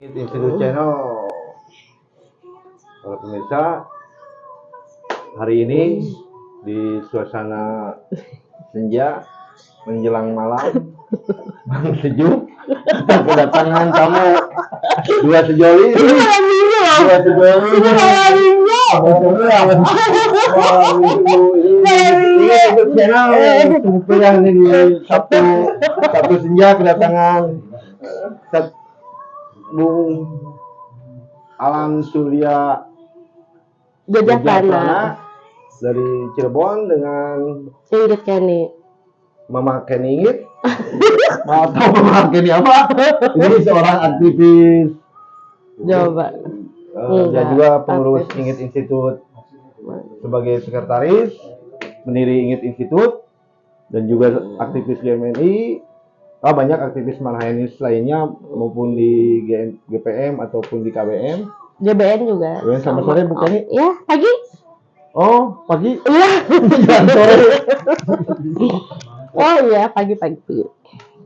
Institut Channel, para pemirsa, hari ini di suasana senja menjelang malam, sejuk, kita kedatangan tamu dua sejoli, Institut Channel kebetulan di Sabtu senja kedatangan Bung Alan Surya Jajaktana dari Cirebon dengan Ingrid Kenny. Mama Kenny Ingrid. Atau Mama Kenny apa? Ini seorang aktivis Coba. dia juga pengurus Ingrid Institut sebagai sekretaris, pendiri Ingrid Institut, dan juga aktivis GMNI. Banyak aktivis Marhaenis lainnya maupun di GPM ataupun di KBM. GBN juga. Selamat sore Bu Kenny. Ya, pagi. Oh, pagi. Iya. Jangan sore. Oh iya, pagi.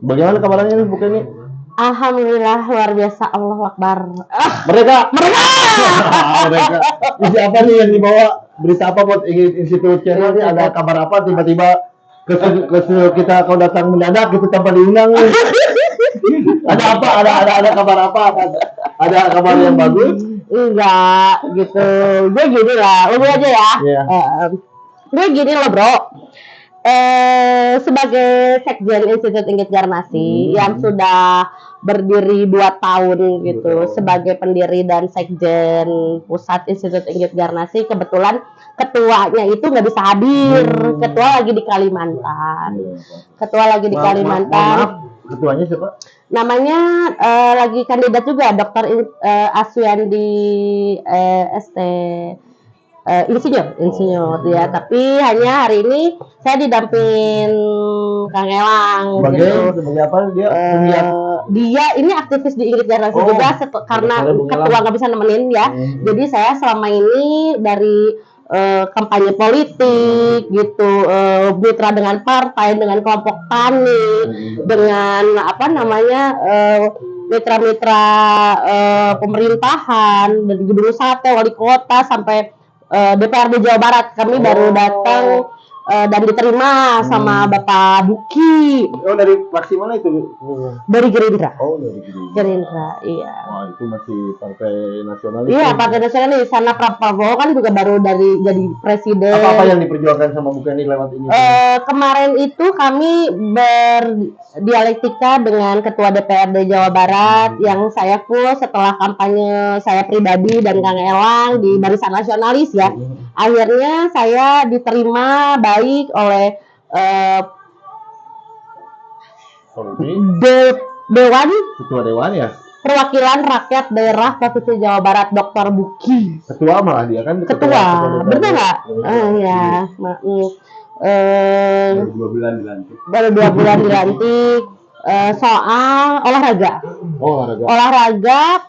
Bagaimana kabarnya nih Bu Kenny? Alhamdulillah luar biasa, Allahu Akbar. Mereka. Ini apa nih yang dibawa? Berita apa buat Institut Channel ini? Ada kabar apa tiba-tiba kita kau datang mendadak gitu tanpa diundang? Ada apa? Ada kabar apa? Ada kabar yang bagus? Enggak, gitu. Gue gini lah, lu aja ya. Iya. Gue gini loh, Bro. Sebagai Sekjen Institut Ingrid Garnasi yang sudah berdiri 2 tahun gitu, sebagai pendiri dan Sekjen Pusat Institut Ingrid Garnasi, kebetulan ketuanya itu nggak bisa hadir. Ketua lagi di Kalimantan. Maaf, ketuanya siapa? Namanya lagi kandidat juga, Dr. Aswiandi ST. Insinyur dia, tapi hanya hari ini saya didampingin Kang Elang Sebagai apa dia? Dia ini aktivis di Ingrid Garnasi juga karena ketua nggak bisa nemenin ya. Jadi saya selama ini dari kampanye politik gitu, mitra dengan partai, dengan kelompok tani, dengan mitra-mitra pemerintahan dari Gubernur Sate, wali kota sampai DPRD Jawa Barat. Kami baru datang dan diterima sama Bapak Buki. Oh, dari fraksi mana itu? Dari Gerindra. Oh, dari Gerindra, iya. Wah, itu masih partai nasionalis. Iya, partai nasionalis. Sana Prabowo kan juga baru jadi presiden. Apa yang diperjuangkan sama Bu Kenny lewat ini? Kemarin itu kami berdialektika dengan Ketua DPRD Jawa Barat yang saya full setelah kampanye saya pribadi dan Kang Elang di Barisan Nasionalis ya. Akhirnya saya diterima baik oleh Ketua Dewan ya? Perwakilan Rakyat Daerah Provinsi Jawa Barat, Dr. Buki. Ketua malah dia kan? Ketua, bener nggak? Ya, baru 2 bulan dilantik. Soal olahraga,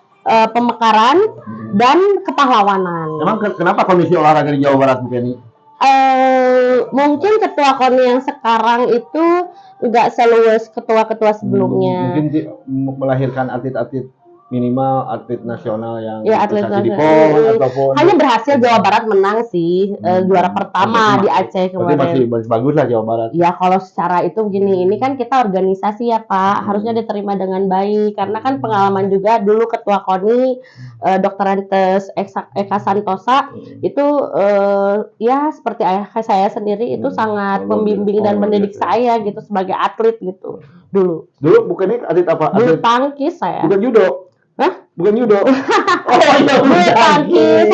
pemekaran dan kepahlawanan. Emang kenapa kondisi olahraga di Jawa Barat, Bu Kenny? Mungkin ketua KONI yang sekarang itu nggak seluas ketua-ketua sebelumnya. Mungkin melahirkan atlet-atlet minimal, atlet nasional yang atlet di PON ataupun hanya berhasil Jawa Barat menang sih, juara pertama di Aceh kemarin. Masih bagus lah Jawa Barat. Ya kalau secara itu begini, ini kan kita organisasi ya Pak, harusnya diterima dengan baik karena kan pengalaman juga dulu ketua KONI Dr. Antes Eka Santosa itu ya seperti ayah saya sendiri itu sangat membimbing dan mendidik saya gitu sebagai atlet gitu dulu. Dulu bukannya atlet apa? Bulu tangkis saya. Bukan judo. Hah? Bukan judo. Bulu tangkis.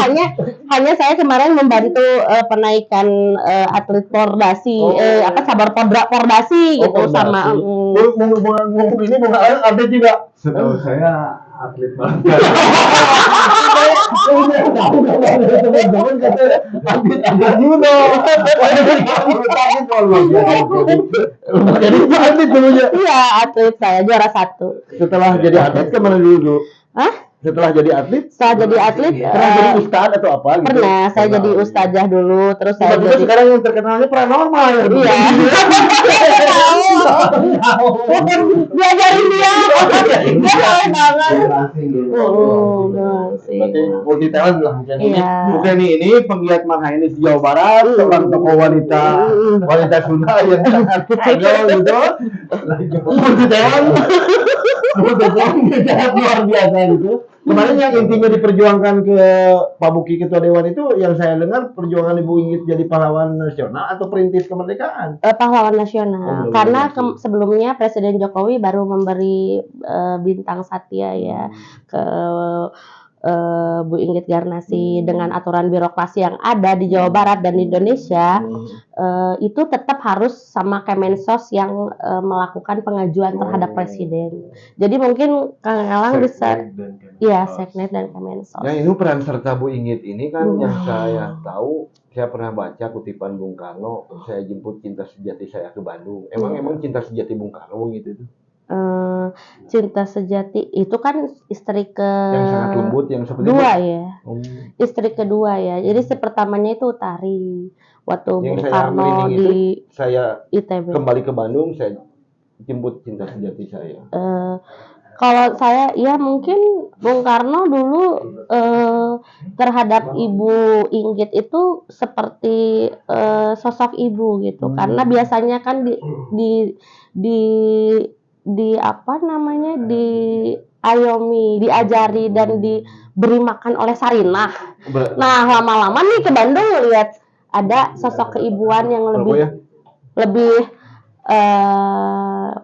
Hanya saya kemarin membantu penaikan atlet pordasi, cabur pordasi gitu sama. Ini bukan atlet juga. Setahu saya atlet banget. Atlet judo. Jadi atlet dulunya. Iya, atlet saya juara 1. Setelah jadi atlet kemana dulu? Hah? Setelah jadi atlet? Setelah jadi atlet, pernah jadi ustad atau apa? Gitu? Pernah, saya jadi ustazah dulu, terus saya sekarang yang terkenalnya paranormal. Iya. Diajarin dia. Dia keren banget. Berarti multi talent lah bukan ini. Iya. Bukan ini penggiat marhainis di Jawa Barat, seorang tokoh wanita Sunda yang sangat idol gitu. Multi talent. Luar biasa gitu. Kemarin yang intinya diperjuangkan ke Pak Buki Ketua Dewan itu yang saya dengar perjuangan Ibu Inggit jadi pahlawan nasional atau perintis kemerdekaan. Pahlawan nasional. Oh, Karena sebelumnya Presiden Jokowi baru memberi bintang Satya ya ke Bu Inggit Garnasi dengan aturan birokrasi yang ada di Jawa Barat dan di Indonesia itu tetap harus sama Kemensos yang melakukan pengajuan terhadap Presiden. Jadi mungkin Kang Elang bisa ya Seknek dan Kemensos. Nah ini peran serta Bu Inggit ini kan yang saya tahu, saya pernah baca kutipan Bung Karno, saya jemput cinta sejati saya ke Bandung. Emang cinta sejati Bung Karno gitu itu? Cinta sejati itu kan istri yang sangat lembut yang seperti kedua ya. Istri kedua ya. Jadi pertamanya itu Utari waktu yang Bung Karno di saya ITB. Kembali ke Bandung saya jemput cinta sejati saya. Kalau saya ya mungkin Bung Karno dulu terhadap Ibu Inggit itu seperti sosok ibu gitu. Karena biasanya kan di apa namanya diayomi, diajari dan diberi makan oleh Sarinah. Nah lama-lama nih ke Bandung lihat ada sosok keibuan yang lebih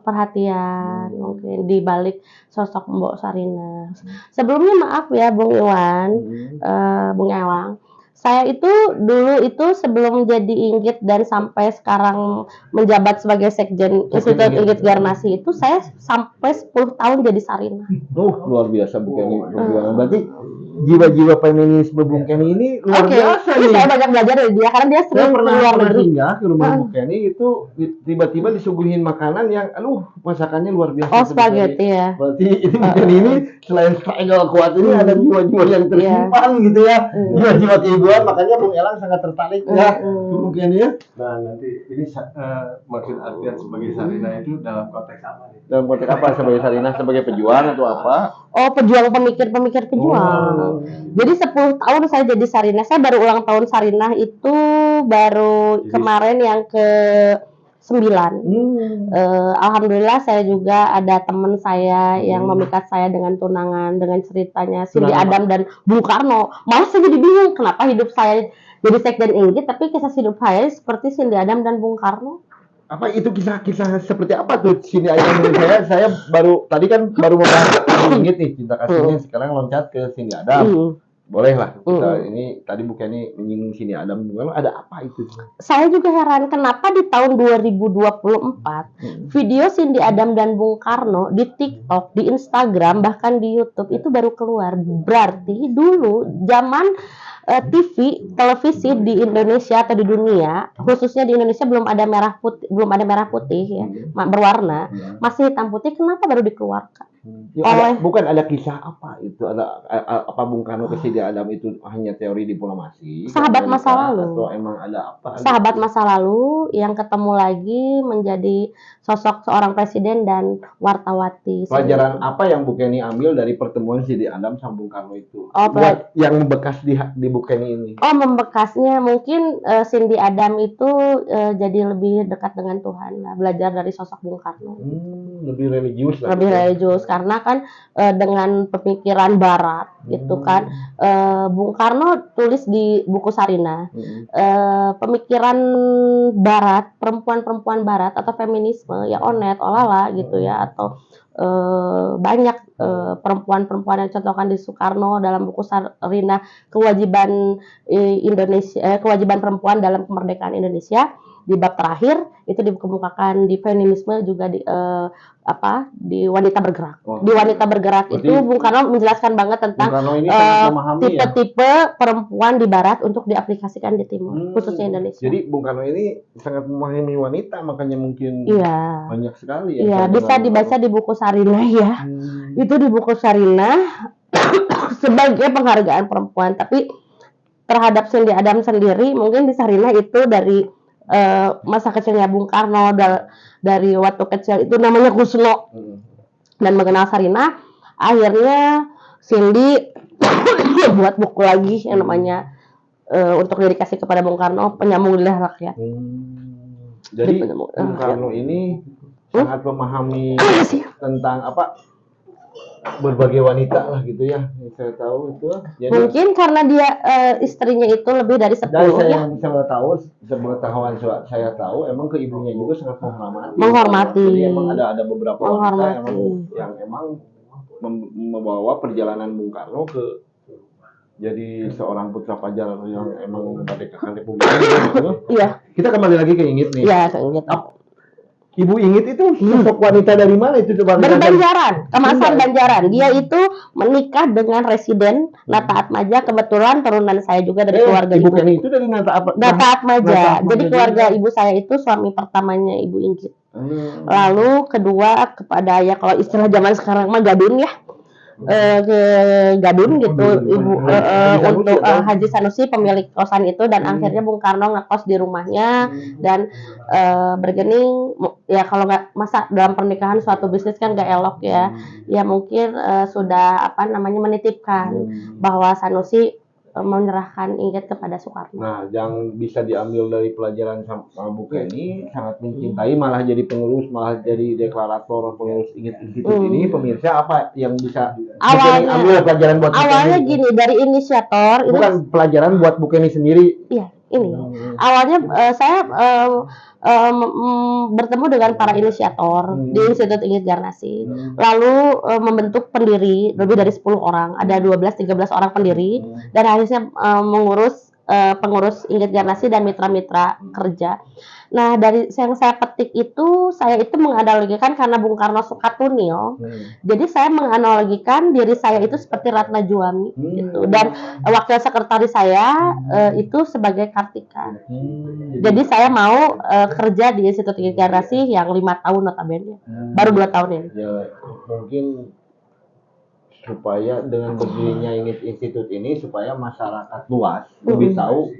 perhatian mungkin di balik sosok Mbok Sarinah. Sebelumnya maaf ya Bung Iwan, Bung Elang. Saya itu dulu itu sebelum jadi Inggit dan sampai sekarang menjabat sebagai Sekjen Institut Inggit Garnasi itu saya sampai 10 tahun jadi Sarinah. Luar biasa Bu Kenny. Berarti jiwa-jiwa feminisme Bung Kenny ini luar biasa nih. Saya banyak belajar dari dia karena dia sering keluar negeri. Singgah ke rumah Bung Kenny itu tiba-tiba disuguhin makanan yang masakannya luar biasa. Oh, spaghetti ya. Berarti ini Bung Kenny ini selain style kuat ini ada jiwa-jiwa yang tersimpan gitu ya. Jiwa-jiwa keibuan, makanya Bung Elang sangat tertarik ya Bung Kenny ya. Nah, nanti ini maksud artian sebagai Sarinah itu dalam konteks apa nih? Dalam konteks apa sebagai Sarinah, sebagai pejuang atau apa? Oh, pejuang, pemikir pejuang. Jadi 10 tahun saya jadi Sarinah. Saya baru ulang tahun Sarinah itu baru kemarin yang ke 9. Alhamdulillah saya juga ada teman saya yang memikat saya dengan tunangan dengan ceritanya Cindy Adam dan Bung Karno. Malah saya jadi bingung kenapa hidup saya jadi Sekjen Inggit tapi kisah hidup saya seperti Cindy Adam dan Bung Karno. Apa itu kisah-kisah seperti apa tuh Cindy Adam? Saya baru membahas Inggit nih cinta kasihnya, sekarang loncat ke Cindy Adam. Boleh lah kita ini tadi Bu Kenny menyinggung Cindy Adam, ada apa itu? Saya juga heran kenapa di tahun 2024 video Cindy Adam dan Bung Karno di TikTok, di Instagram, bahkan di YouTube itu baru keluar. Berarti dulu zaman televisi di Indonesia atau di dunia, khususnya di Indonesia belum ada merah putih ya, berwarna, masih hitam putih. Kenapa baru dikeluarkan? Bukan ada kisah apa itu, ada apa Bung Karno ke Cindy Adam itu hanya teori diplomasi, sahabat masa lalu, atau emang ada apa? Sahabat masa lalu yang ketemu lagi menjadi sosok seorang presiden dan wartawati. Pelajaran apa yang Bu Kenny ambil dari pertemuan Cindy Adam sama Bung Karno itu? Buat yang membekas di Bu Kenny ini. Membekasnya mungkin Cindy Adam itu jadi lebih dekat dengan Tuhan lah, belajar dari sosok Bung Karno. Lebih religius lah. Lebih religius karena kan dengan pemikiran Barat gitu kan. Bung Karno tulis di buku Sarinah pemikiran Barat, perempuan-perempuan Barat atau feminisme ya Onet, Olala gitu ya, atau banyak perempuan-perempuan yang contohkan di Soekarno dalam buku Sarinah kewajiban Indonesia, kewajiban perempuan dalam kemerdekaan Indonesia. Di bab terakhir itu dikemukakan di feminisme juga di wanita bergerak. Di wanita bergerak itu Bung Karno menjelaskan banget tentang tipe-tipe perempuan di Barat untuk diaplikasikan di Timur, khususnya Indonesia. Jadi Bung Karno ini sangat memahami wanita, makanya mungkin banyak sekali ya. Iya, bisa dibaca di buku Sarinah ya. Itu di buku Sarinah sebagai penghargaan perempuan, tapi terhadap Cindy Adam sendiri mungkin di Sarinah itu dari masa kecilnya Bung Karno dari waktu kecil itu namanya Kusno dan mengenal Sarinah, akhirnya Cindy buat buku lagi yang namanya untuk dedikasi kepada Bung Karno, Penyambung Lidah Rakyat. Jadi Bung Karno ini sangat memahami tentang apa berbagai wanita lah gitu ya, yang saya tahu itu. Jadi, mungkin karena dia istrinya itu lebih dari 10 dari saya ya. yang bisa tahu, sepengetahuan saya tahu, emang ke ibunya juga sangat menghormati. Jadi emang ada beberapa wanita yang emang membawa perjalanan Bung Karno ke jadi seorang putra pelajar yang emang merdekakan Republik Indonesia. Iya. Kita kembali lagi ke Inggit nih. Iya, ke Inggit. Ibu Inggit itu sosok wanita dari mana itu coba? Dari Banjaran, Kemasan Banjaran. Dia itu menikah dengan residen Nata Atmaja. Kebetulan turunan saya juga dari keluarga ibu Kenny itu dari Nata Atmaja. Jadi keluarga ibu saya itu suami pertamanya Ibu Inggit. Lalu kedua kepada ya kalau istilah zaman sekarang mah gadun ya. Ke Gadun gitu ibu untuk Haji Sanusi pemilik kosan itu dan akhirnya Bung Karno ngekos di rumahnya dan bergening ya kalau nggak masa dalam pernikahan suatu bisnis kan nggak elok ya mungkin sudah apa namanya menitipkan bahwa Sanusi menyerahkan Inggit kepada Soekarno. Nah, yang bisa diambil dari pelajaran sama Bu Kenny sangat mencintai, malah jadi pengurus, malah jadi deklarator pengurus Inggit Institut ini. Pemirsa apa yang bisa awalnya ambil pelajaran buat awalnya Bu Kenny? Gini dari inisiator bukan itu, pelajaran buat Bu Kenny sendiri. Iya, ini awalnya saya bertemu dengan para inisiator di Institut Inggit Garnasi, lalu membentuk pendiri lebih dari 10 orang, ada 12-13 orang pendiri, dan akhirnya mengurus pengurus Inggit Garnasi dan mitra-mitra kerja. Nah dari yang saya petik itu, saya itu menganalogikan karena Bung Karno suka tunil, jadi saya menganalogikan diri saya itu seperti Ratna Juami gitu, dan wakil sekretaris saya itu sebagai Kartika. Jadi saya mau kerja di Institut Inggit Garnasi yang 5 tahun notabene, baru 2 tahun ini. Ya mungkin supaya dengan berdirinya Institut ini supaya masyarakat luas lebih tahu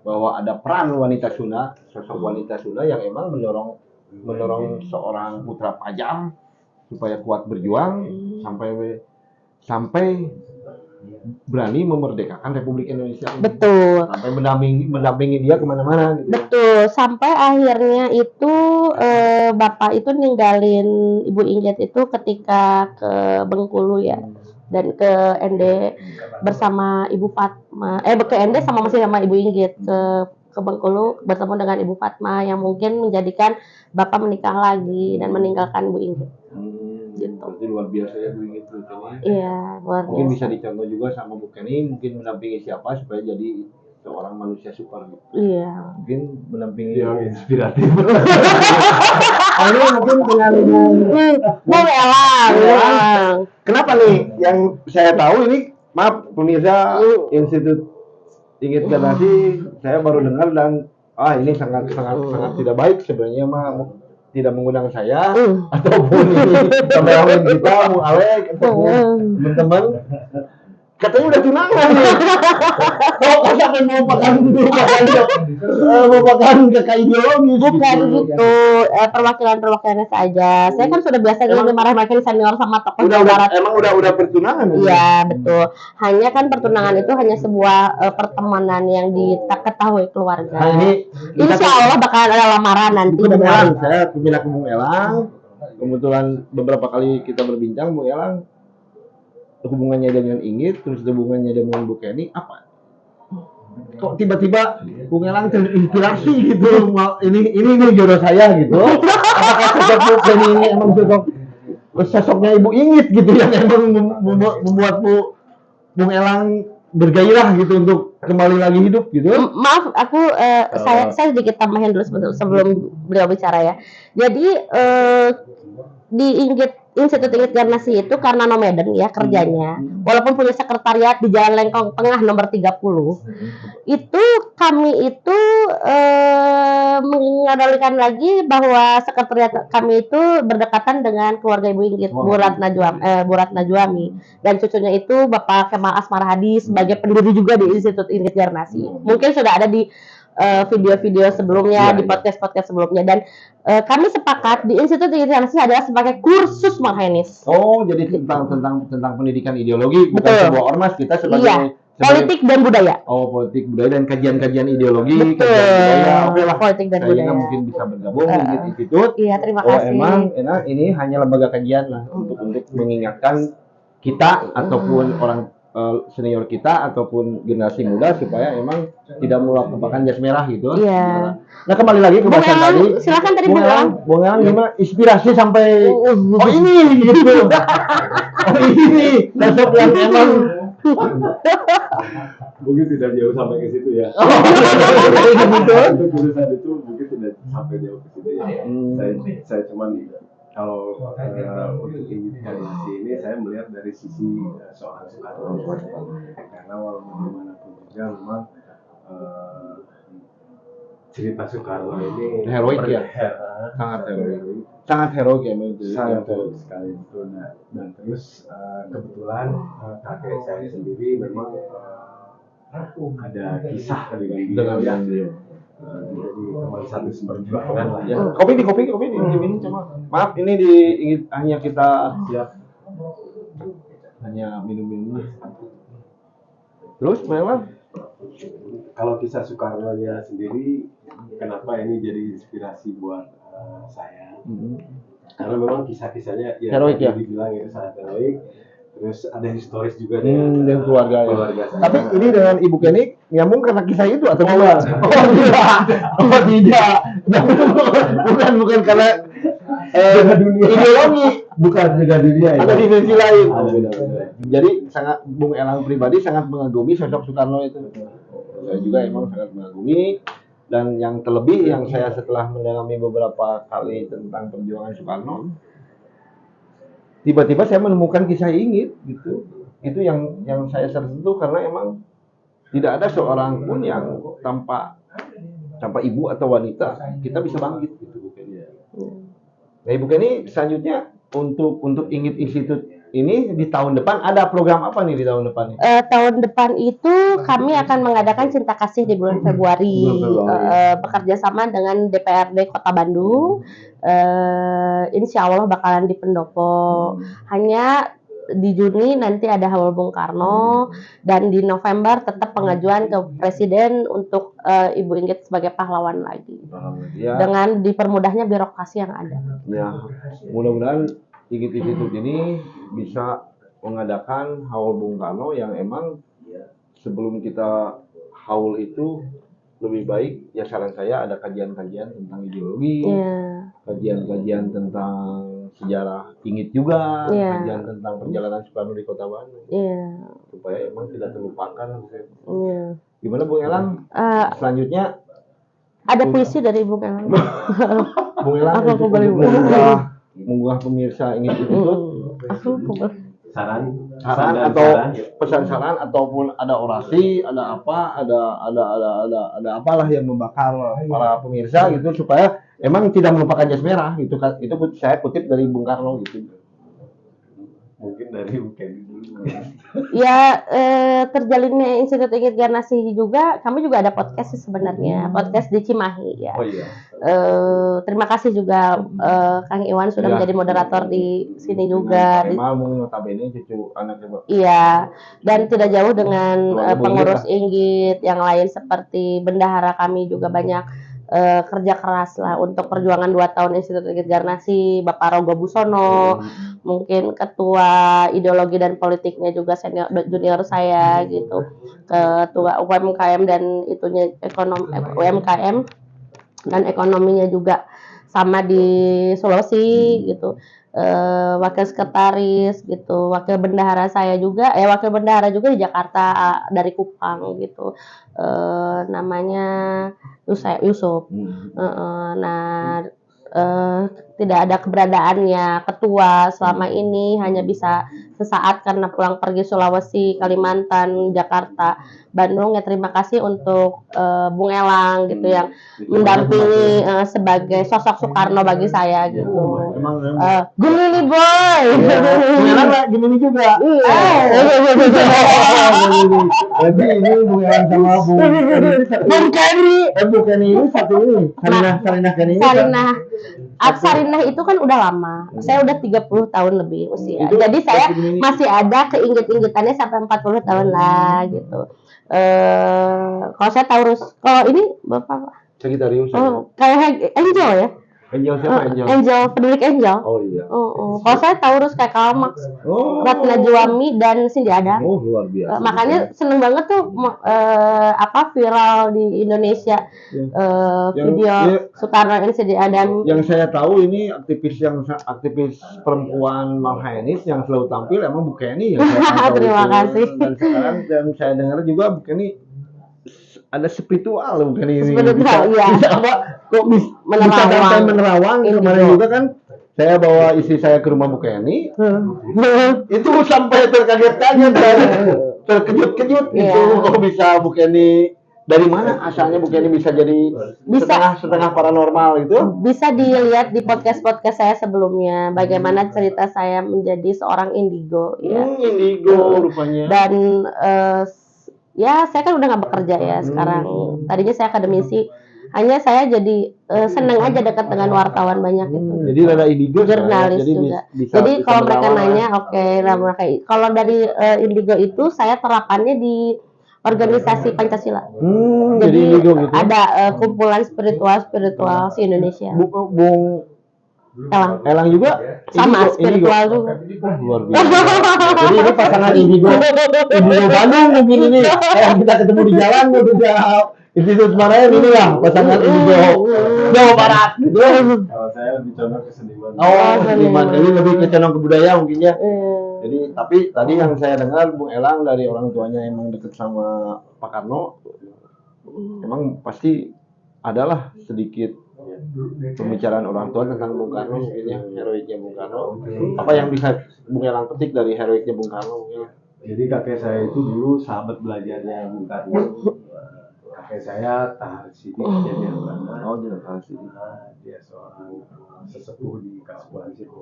bahwa ada peran wanita Sunda, sosok wanita Sunda yang emang mendorong seorang putra pajang supaya kuat berjuang sampai berani memerdekakan Republik Indonesia. Betul. Sampai mendampingi dia kemana-mana. Gitu. Betul. Sampai akhirnya itu Bapak itu ninggalin Ibu Inggit itu ketika ke Bengkulu ya. Dan ke ND bersama Ibu Fatma, ke ND masih sama Ibu Inggit ke Bengkulu bertemu dengan Ibu Fatma yang mungkin menjadikan Bapak menikah lagi dan meninggalkan Ibu Inggit. Gitu. Berarti luar biasa ya Bu Inggit Bu Kenny. Iya, luar biasa. Mungkin bisa dicontoh juga sama Bu Kenny, mungkin mendampingi siapa supaya jadi seorang manusia super gitu. Iya. Mungkin mendampingi yang inspiratif. Ini mungkin dengan Bung Elang. Kenapa nih yang saya tahu ini, maaf pemirsa Institut Inggit Garnasi, saya baru dengar dan ini sangat tidak baik sebenarnya mah tidak mengundang saya ataupun ini kameramen kita Bu Alek ataupun teman-teman katanya udah tunangan nih. Kok sampai merupakan kakak ideologis? Bukan gitu, perwakilan-perwakilannya saja. Saya kan sudah biasa gitu marah-marahin senior sama tokoh barat. Emang udah pertunangan? Iya betul. Hanya kan pertunangan itu hanya sebuah pertemanan yang diketahui keluarga. Nah, Insya Allah bakal ada lamaran nanti. Saya pindah ke Bung Elang. Kebetulan beberapa kali kita berbincang Bung Elang. Hubungannya dengan Inggit, terus hubungannya dengan Bu Kenny apa? Kok tiba-tiba Bung Elang terinspirasi gitu, ini jodoh saya gitu. Apakah sosok Bu Kenny ini emang sosoknya Ibu Inggit gitu yang emang membuat Bung Elang bergairah gitu untuk kembali lagi hidup gitu? Maaf, saya sedikit tambahin dulu sebelum beliau bicara ya. Jadi di Institut Inggit Garnasi itu karena nomaden ya kerjanya, walaupun punya sekretariat di Jalan Lengkong Tengah nomor 30, itu kami itu mengadalikan lagi bahwa sekretariat kami itu berdekatan dengan keluarga Ibu Inggit, Bu Ratna Juami, dan cucunya itu Bapak Kemal Asmara Hadi sebagai pendiri juga di Institut Inggit Garnasi. Mungkin sudah ada di video-video sebelumnya, Iya, di podcast-podcast sebelumnya, dan kami sepakat di Institut Tinggi Garnasi adalah sebagai kursus Marhainis. Oh, jadi tentang pendidikan ideologi, bukan Betul. sebuah ormas, kita Iya, sebagai politik dan budaya. Oh, politik budaya dan kajian-kajian ideologi, Betul. kajian budaya. Oke lah. Politik dan budaya. Saya mungkin bisa bergabung di institut. Iya, terima Oh, kasih. emang enak ini hanya lembaga kajian lah untuk mengingatkan kita ataupun orang senior kita ataupun generasi muda supaya emang tidak melupakan jas merah gitu. Iya. Nah, kembali lagi ke bahasan tadi. Silakan tadi Bung Elang gimana inspirasi sampai oh ini gitu. Oh ini sosok yang emang Mungkin tidak jauh sampai ke situ ya. betul. Untuk jurusan itu mungkin tidak sampai jauh ke situ ya. Saya cuman kalau untuk inisiasi ini saya melihat dari sisi seorang Soekarno. Karena bagaimanapun juga memang cerita Soekarno ini Heroik ya? Sangat heroik ya itu. Sangat heroik sekali itu. Dan terus kebetulan kakek saya sendiri memang ada kisah dengan beliau. Jadi teman satu seperjuangan lah ya. Kopi diminum coba. Maaf ini hanya kita siap hanya minum. Terus memang kalau kisah Soekarno-nya sendiri, kenapa ini jadi inspirasi buat saya? Karena memang kisah-kisahnya ya heroik ya. Dibilang itu sangat heroik. Terus ada historis juga dengan keluarga ya. saya. Tapi ini dengan Ibu Kenny nyambung karena kisah itu atau gimana? Oh tidak. Bukan karena dunia ideologi, bukan juga dunia ya. Ada dimensi lain. Jadi sangat Bung Elang pribadi sangat mengagumi sosok Soekarno itu. Saya juga emang sangat mengagumi, dan yang terlebih yang saya setelah mendalami beberapa kali tentang perjuangan Soekarno, tiba-tiba saya menemukan kisah Inggit gitu. Itu yang saya tersentuh karena emang tidak ada seorang pun yang tanpa ibu atau wanita kita bisa bangkit gitu Bu Kenny. Nah Ibu Kenny selanjutnya untuk Inggit Institute ini di tahun depan ada program apa nih di tahun depan? Tahun depan itu kami akan mengadakan Cinta Kasih di bulan Februari, bekerja sama dengan DPRD Kota Bandung. Insya Allah bakalan di Pendopo. Hanya di Juni nanti ada Haul Bung Karno, dan di November tetap pengajuan ke Presiden untuk Ibu Inggit sebagai pahlawan lagi. Ya. Dengan dipermudahnya birokrasi yang ada. Ya, mudah-mudahan Inggit Institute ini bisa mengadakan Haul Bung Karno yang emang sebelum kita haul itu lebih baik ya saran saya ada kajian-kajian tentang ideologi, kajian-kajian tentang sejarah Inggit juga, kajian tentang perjalanan Soekarno di Kota Bandung, supaya emang tidak terlupakan. Gimana Bung Elang? Selanjutnya ada puisi dari Bung Elang. Bung Elang mengunggah pemirsa Inggit Institute saran atau pesan saran ataupun ada orasi, ada apa, ada apalah yang membakar para pemirsa gitu supaya emang tidak melupakan jas merah gitu. Itu saya kutip dari Bung Karno gitu. Mungkin dari Kenny dulu. Ya, terjalinnya Institut Inggit Garnasi juga, kami juga ada podcast sih sebenarnya, podcast di Cimahi ya. Oh iya. Terima kasih juga Kang Iwan sudah menjadi moderator di sini juga. Emang notabene cucu anaknya. Iya, dan tidak jauh dengan pengurus Inggit yang lain seperti bendahara kami juga banyak kerja keras lah untuk perjuangan 2 tahun Institut Inggit Garnasi, Bapak Rogo Busono, mungkin ketua ideologi dan politiknya juga senior junior saya gitu, ketua UMKM dan itunya UMKM dan ekonominya juga sama di Sulawesi gitu. Wakil sekretaris gitu, wakil bendahara saya juga, wakil bendahara juga di Jakarta dari Kupang gitu, namanya Yusuf. Nah tidak ada keberadaannya ketua selama ini, hanya bisa sesaat karena pulang pergi Sulawesi, Kalimantan, Jakarta, Bandung. Ya terima kasih untuk Bung Elang gitu yang mendampingi sebagai sosok Soekarno bagi saya gitu. Emang Gini boy. Bung Elang lah gini juga. Jadi ini Bung Elang sama Bung Kenny. Bung Kenny ini satu ini. Sarinah Kenny. Sarinah itu kan udah lama. Saya udah 30 tahun lebih usia. Jadi saya masih ada keinget-ingetannya sampai 40 tahun lah gitu. Kalau saya Taurus, kalau ini Bapak Sagittarius. kayak Angel ya? Angel siapa Angel? Angel, pedulik Angel. Oh iya. Kalau saya Taurus kayak Kalmax, Ratna Juwami dan Cindy Adam. Oh luar biasa. Makanya seneng banget tuh viral di Indonesia video Soekarno dan Cindy Adam. Yang saya tahu ini aktivis perempuan Marhaenis yang selalu tampil emang Bu Kenny yang saya tahu. Terima kasih. Dan sekarang yang saya dengar juga Bu Kenny ada spiritual Bu Kenny ini. Spiritual, bisa apa? Kok bisa sampai menerawang? Kemarin juga kan saya bawa istri saya ke rumah Bu Kenny. Itu sampai terkaget-kaget, terkejut-kejut gitu. Kok bisa Bu Kenny, dari mana asalnya Bu Kenny bisa jadi setengah paranormal gitu? Bisa dilihat di podcast saya sebelumnya bagaimana cerita saya menjadi seorang indigo ya. Indigo rupanya. Dan ya saya kan udah nggak bekerja ya sekarang. Tadinya saya akademisi, hanya saya jadi seneng aja dekat dengan wartawan banyak gitu. Jadi ada indigo jurnalis jadi juga. Bisa jadi kalau mereka nanya, oke, kalau dari indigo itu saya terapannya di organisasi Pancasila. Jadi indigo gitu. Ada kumpulan spiritual se Indonesia. Bung Elang juga sama spiritual juga. Luar biasa. Jadi ini pasangan indigo Bandung mungkin ini. Kita ketemu di jalan udah Institut Maraen ini lah pasangan indigo Jawa Barat. Kalau saya lebih condong ke seniman. Seniman. Ini lebih ke condong ke budaya mungkin ya. Jadi tapi tadi yang saya dengar Bung Elang dari orang tuanya emang deket sama Pak Karno. Emang pasti adalah sedikit pembicaraan orang tua tentang Bung Karno mungkin ya, heroiknya Bung Karno. Apa yang bisa Bung Elang petik dari heroiknya Bung Karno mungkin? Jadi kakek saya itu dulu sahabat belajarnya Bung Karno. Kakek saya Tahar Sidi jadi Belanda. Oh, dia Tahar Sidi. Dia seorang sesepuh di Kasuan situ.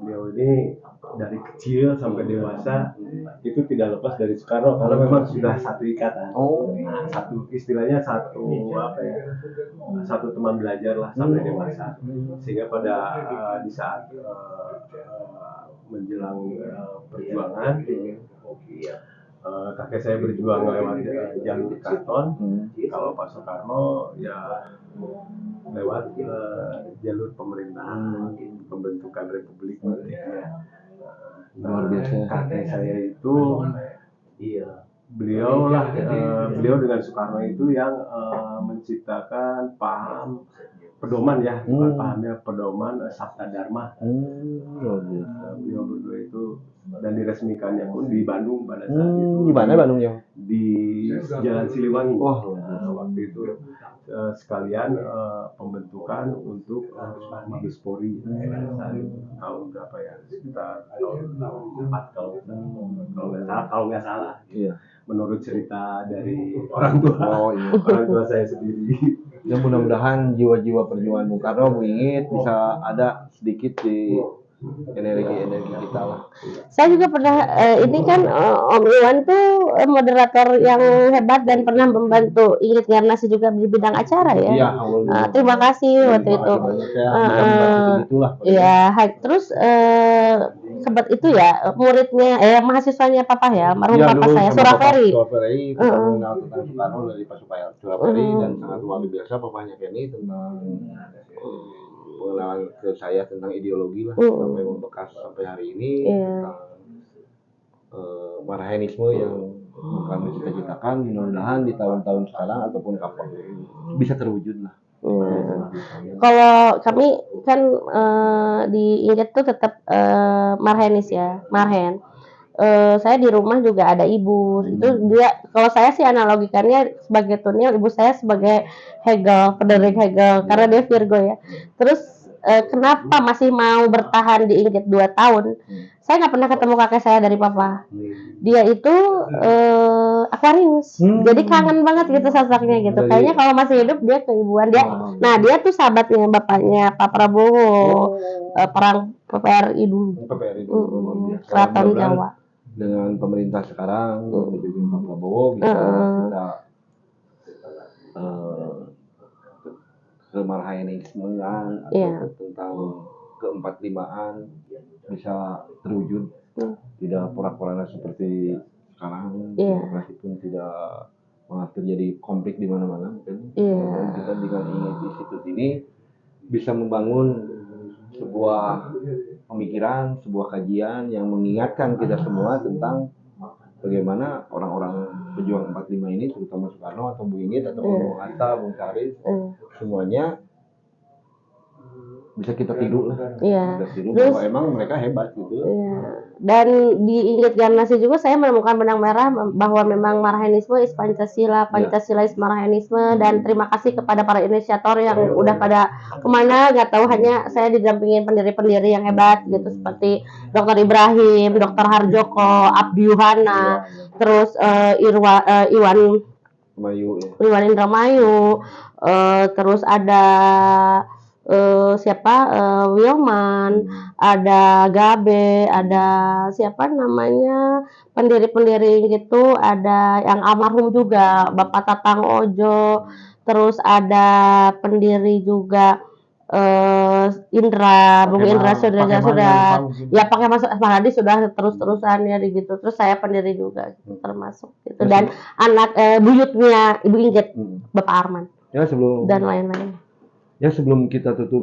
Beliau ini dari kecil sampai dewasa itu tidak lepas dari Soekarno karena memang sudah satu ikatan. Satu istilahnya satu teman belajar lah sampai dewasa. Sehingga pada di saat menjelang perjuangan kakek saya berjuang lewat jalur Karton. Kalau Pak Soekarno ya lewat jalur pemerintahan, pembentukan republik. Luar biasa. Kakek saya itu beliau dengan Soekarno itu yang menciptakan paham pedoman ya, bukan pahamnya pedoman Sabta Dharma. Beliau berdua itu dan diresmikannya pun di Bandung pada saat itu. Di mana Bandungnya? Di Jalan Siliwangi. Waktu itu sekalian pembentukan untuk Mabes Polri tahun berapa ya, sekitar tahun 4 kalau nggak salah. Iya. Menurut cerita dari orang tua orang tua saya sendiri. Ya mudah-mudahan jiwa-jiwa perjuangan Bung Karno mengingat bisa ada sedikit di energi kita lah. Saya juga pernah ini kan Om Iwan tuh moderator yang hebat dan pernah membantu Ingrid Garnasi juga di bidang acara ya. Iya, terima kasih waktu itu. Iya, terus sempat itu ya muridnya mahasiswanya papa ya, almarhum papa saya Suraferi. Suraferi mengenal tentang Soekarno dari Pak Suraferi dan sangat luar biasa papanya Kenny tentang pengenalan ke saya tentang ideologi lah sampai membekas sampai hari ini tentang Marhaenisme yang kami cita-citakan, mudah-mudahan di tahun-tahun sekarang ataupun kapan bisa terwujud lah. Kalau kami kan di Ingrid tuh tetap Marhaenis ya, Marhen. Saya di rumah juga ada ibu. Itu dia, kalau saya sih analogikannya sebagai Tunil, ibu saya sebagai Hegel, Friedrich Hegel, karena dia Virgo ya. Terus kenapa masih mau bertahan di Inggit 2 tahun. Saya nggak pernah ketemu kakek saya dari papa. Dia itu Aquarius. Jadi kangen banget gitu sosoknya gitu. Kayaknya kalau masih hidup dia keibuan dia. Nah, dia tuh sahabatnya bapaknya Pak Prabowo. Perang PPRI dulu. PPRI Keraton Jawa. Dengan pemerintah sekarang dipimpin Pak Prabowo bisa kita kemarhaenisme atau tentang keempat-limaan bisa terwujud, tidak porak-poranda seperti sekarang. Demokrasi pun tidak malah terjadi konflik di mana-mana. Kita dengan Inggit Institute ini bisa membangun sebuah pemikiran, sebuah kajian yang mengingatkan kita semua tentang bagaimana orang-orang pejuang 45 ini, terutama Soekarno atau Bu Inggit atau Bung Hatta, Bung Karis, semuanya bisa kita tiru lah. Kita tiru bahwa emang mereka hebat gitu. Dan di Inggit Garnasi juga saya menemukan benang merah bahwa memang Marhaenisme is Pancasila, Pancasila is Marhaenisme, dan terima kasih kepada para inisiator yang udah pada kemana nggak tahu, hanya saya didampingin pendiri-pendiri yang hebat gitu seperti Dr. Ibrahim, Dr. Harjoko, Abdi Yuhana, terus Iwan Indramayu, terus ada Wilman, ada Gabe, ada siapa namanya pendiri-pendiri gitu, ada yang almarhum juga Bapak Tatang Ojo, terus ada pendiri juga Indra, Bung Indra sudah ya pakai masuk Mahadi sudah terus-terusan ya gitu. Terus saya pendiri juga gitu, termasuk gitu, dan anak buyutnya Ibu Inggit, Bapak Arman dan lain-lain. Ya, sebelum kita tutup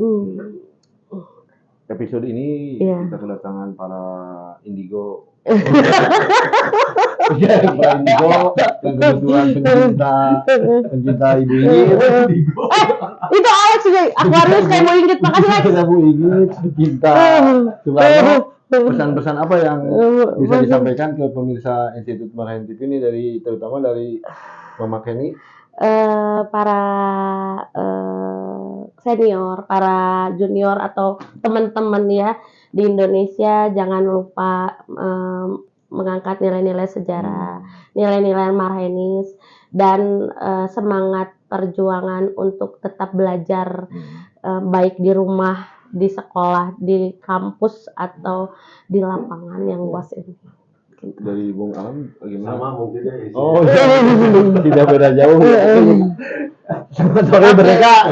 episode ini, kita kedatangan para indigo. Para indigo yang kebetulan pencinta Ibu Inggit. Itu Alex juga, Aquarius kayak Bu Inggit, makasih Alex. Kita Bu Inggit, pencinta Soekarno. Pesan-pesan apa yang bisa disampaikan ke pemirsa Institut Marhaen TV ini, terutama dari Mama Kenny? Para senior, para junior atau teman-teman ya di Indonesia, jangan lupa mengangkat nilai-nilai sejarah, nilai-nilai Marhaenis, dan semangat perjuangan untuk tetap belajar, baik di rumah, di sekolah, di kampus, atau di lapangan yang luas ini. Dari Bung Alam bagaimana? Sama mungkin ya. Oh, tidak beda jauh. Selamat sore mereka.